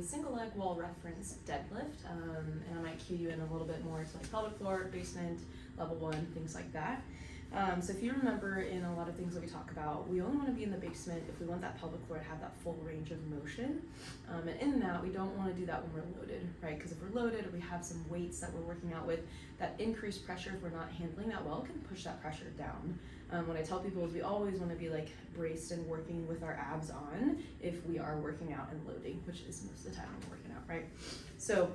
single leg wall reference deadlift, and I might cue you in a little bit more to like pelvic floor, basement, level 1, things like that. So if you remember in a lot of things that we talk about, we only want to be in the basement if we want that pelvic floor to have that full range of motion. And in that, we don't want to do that when we're loaded, right? Because if we're loaded or we have some weights that we're working out with, that increased pressure, if we're not handling that well, can push that pressure down. What I tell people is we always want to be like braced and working with our abs on if we are working out and loading, which is most of the time when we're working out, right? So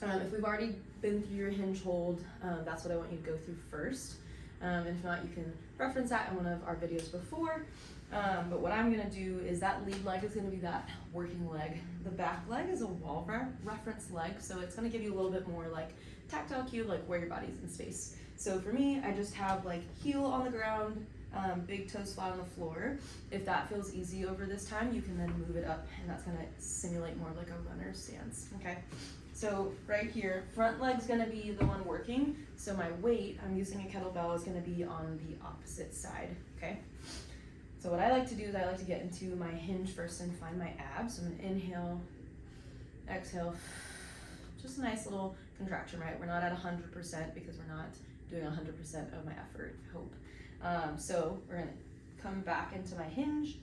if we've already been through your hinge hold, that's what I want you to go through first. And if not, you can reference that in one of our videos before. But what I'm gonna do is that lead leg is gonna be that working leg. The back leg is a wall reference leg, so it's gonna give you a little bit more like tactile cue, like where your body's in space. So for me, I just have like heel on the ground, big toes flat on the floor. If that feels easy over this time, you can then move it up, and that's gonna simulate more like a runner's stance, okay? So right here, front leg's gonna be the one working, so my weight, I'm using a kettlebell, is gonna be on the opposite side, okay? So what I like to do is I like to get into my hinge first and find my abs. So I'm gonna inhale, exhale, just a nice little contraction, right? We're not at 100% because we're not doing 100% of my effort, I hope. So we're gonna come back into my hinge,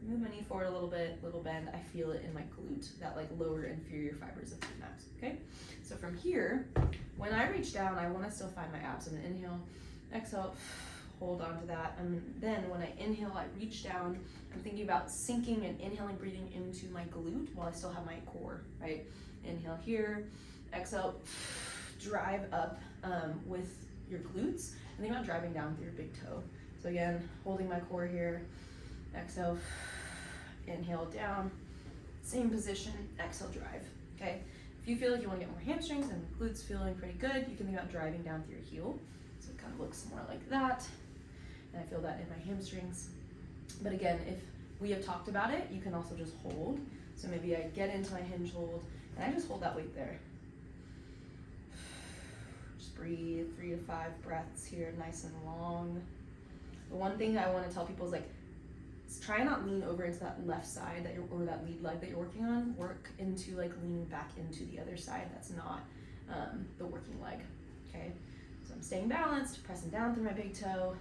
move my knee forward a little bit, little bend. I feel it in my glute, that like lower inferior fibers of the abs, okay? So from here, when I reach down, I wanna still find my abs. I'm gonna inhale, exhale, hold on to that. And then when I inhale, I reach down. I'm thinking about sinking and inhaling, breathing into my glute while I still have my core, right? Inhale here, exhale, drive up with your glutes, and think about driving down through your big toe. So again, holding my core here, exhale, inhale down, same position, exhale, drive, okay? If you feel like you wanna get more hamstrings and glutes feeling pretty good, you can think about driving down through your heel. So it kind of looks more like that. And I feel that in my hamstrings. But again, if we have talked about it, you can also just hold. So maybe I get into my hinge hold, and I just hold that weight there. Just breathe, 3 to 5 breaths here, nice and long. The one thing I wanna tell people is like, try and not lean over into that left side that or that lead leg that you're working on. Work into like leaning back into the other side. That's not the working leg, okay? So I'm staying balanced, pressing down through my big toe.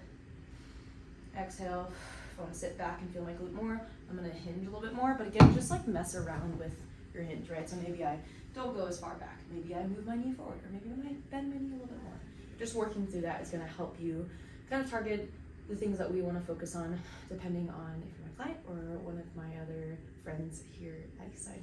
Exhale. If I want to sit back and feel my glute more, I'm going to hinge a little bit more. But again, just like mess around with your hinge, right? So maybe I don't go as far back. Maybe I move my knee forward, or maybe I might bend my knee a little bit more. Just working through that is going to help you kind of target the things that we want to focus on, depending on if you're my client or one of my other friends here at Eastside.